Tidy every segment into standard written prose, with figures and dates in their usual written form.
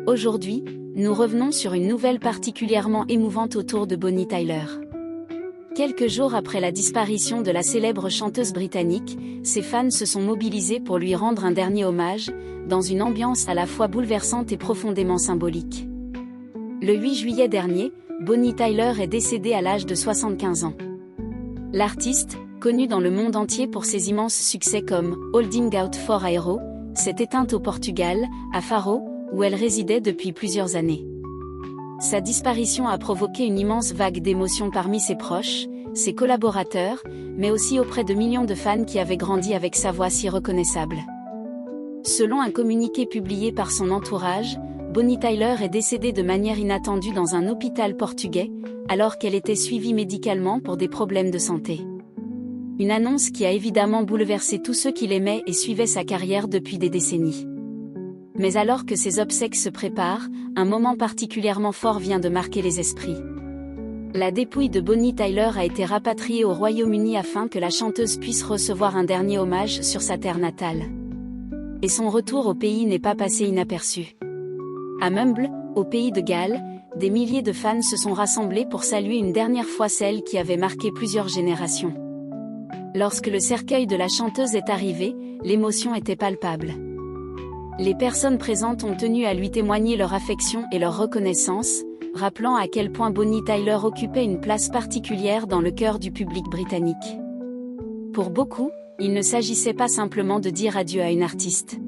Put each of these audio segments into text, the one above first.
Aujourd'hui, nous revenons sur une nouvelle particulièrement émouvante autour de Bonnie Tyler. Quelques jours après la disparition de la célèbre chanteuse britannique, ses fans se sont mobilisés pour lui rendre un dernier hommage, dans une ambiance à la fois bouleversante et profondément symbolique. Le 8 juillet dernier, Bonnie Tyler est décédée à l'âge de 75 ans. L'artiste, connue dans le monde entier pour ses immenses succès comme « Holding Out for a Hero », s'est éteinte au Portugal, à Faro, où elle résidait depuis plusieurs années. Sa disparition a provoqué une immense vague d'émotions parmi ses proches, ses collaborateurs, mais aussi auprès de millions de fans qui avaient grandi avec sa voix si reconnaissable. Selon un communiqué publié par son entourage, Bonnie Tyler est décédée de manière inattendue dans un hôpital portugais, alors qu'elle était suivie médicalement pour des problèmes de santé. Une annonce qui a évidemment bouleversé tous ceux qui l'aimaient et suivaient sa carrière depuis des décennies. Mais alors que ses obsèques se préparent, un moment particulièrement fort vient de marquer les esprits. La dépouille de Bonnie Tyler a été rapatriée au Royaume-Uni afin que la chanteuse puisse recevoir un dernier hommage sur sa terre natale. Et son retour au pays n'est pas passé inaperçu. À Mumble, au pays de Galles, des milliers de fans se sont rassemblés pour saluer une dernière fois celle qui avait marqué plusieurs générations. Lorsque le cercueil de la chanteuse est arrivé, l'émotion était palpable. Les personnes présentes ont tenu à lui témoigner leur affection et leur reconnaissance, rappelant à quel point Bonnie Tyler occupait une place particulière dans le cœur du public britannique. Pour beaucoup, il ne s'agissait pas simplement de dire adieu à une artiste.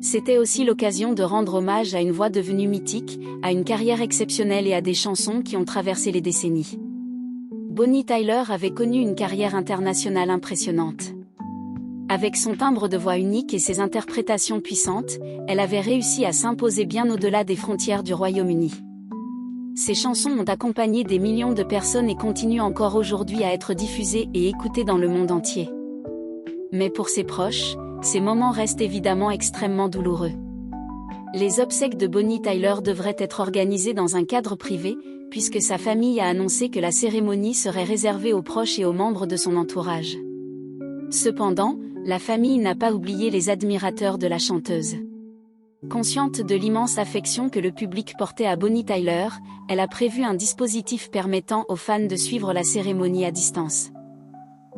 C'était aussi l'occasion de rendre hommage à une voix devenue mythique, à une carrière exceptionnelle et à des chansons qui ont traversé les décennies. Bonnie Tyler avait connu une carrière internationale impressionnante. Avec son timbre de voix unique et ses interprétations puissantes, elle avait réussi à s'imposer bien au-delà des frontières du Royaume-Uni. Ses chansons ont accompagné des millions de personnes et continuent encore aujourd'hui à être diffusées et écoutées dans le monde entier. Mais pour ses proches, ces moments restent évidemment extrêmement douloureux. Les obsèques de Bonnie Tyler devraient être organisées dans un cadre privé, puisque sa famille a annoncé que la cérémonie serait réservée aux proches et aux membres de son entourage. Cependant, la famille n'a pas oublié les admirateurs de la chanteuse. Consciente de l'immense affection que le public portait à Bonnie Tyler, elle a prévu un dispositif permettant aux fans de suivre la cérémonie à distance.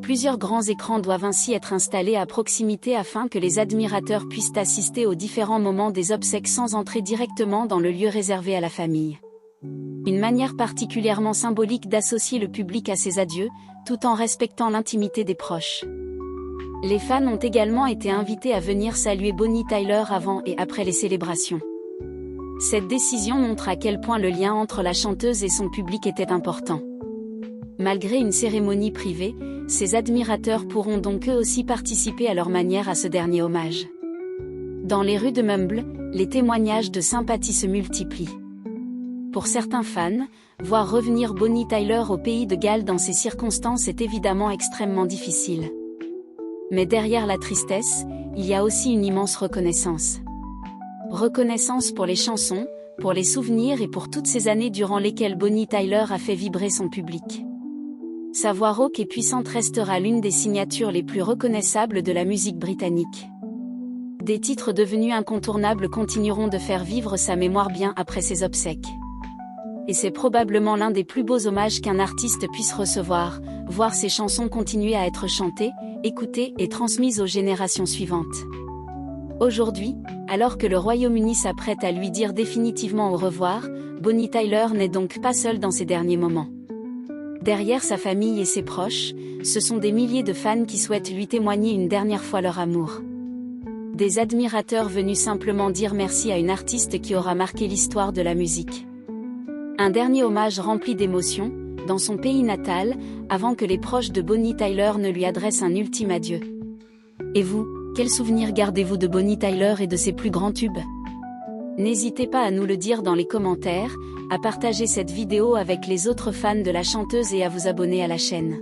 Plusieurs grands écrans doivent ainsi être installés à proximité afin que les admirateurs puissent assister aux différents moments des obsèques sans entrer directement dans le lieu réservé à la famille. Une manière particulièrement symbolique d'associer le public à ses adieux, tout en respectant l'intimité des proches. Les fans ont également été invités à venir saluer Bonnie Tyler avant et après les célébrations. Cette décision montre à quel point le lien entre la chanteuse et son public était important. Malgré une cérémonie privée, ses admirateurs pourront donc eux aussi participer à leur manière à ce dernier hommage. Dans les rues de Mumble, les témoignages de sympathie se multiplient. Pour certains fans, voir revenir Bonnie Tyler au pays de Galles dans ces circonstances est évidemment extrêmement difficile. Mais derrière la tristesse, il y a aussi une immense reconnaissance. Reconnaissance pour les chansons, pour les souvenirs et pour toutes ces années durant lesquelles Bonnie Tyler a fait vibrer son public. Sa voix rauque et puissante restera l'une des signatures les plus reconnaissables de la musique britannique. Des titres devenus incontournables continueront de faire vivre sa mémoire bien après ses obsèques. Et c'est probablement l'un des plus beaux hommages qu'un artiste puisse recevoir, voir ses chansons continuer à être chantées, écoutées et transmises aux générations suivantes. Aujourd'hui, alors que le Royaume-Uni s'apprête à lui dire définitivement au revoir, Bonnie Tyler n'est donc pas seule dans ses derniers moments. Derrière sa famille et ses proches, ce sont des milliers de fans qui souhaitent lui témoigner une dernière fois leur amour. Des admirateurs venus simplement dire merci à une artiste qui aura marqué l'histoire de la musique. Un dernier hommage rempli d'émotions, dans son pays natal, avant que les proches de Bonnie Tyler ne lui adressent un ultime adieu. Et vous, quels souvenirs gardez-vous de Bonnie Tyler et de ses plus grands tubes ? N'hésitez pas à nous le dire dans les commentaires, à partager cette vidéo avec les autres fans de la chanteuse et à vous abonner à la chaîne.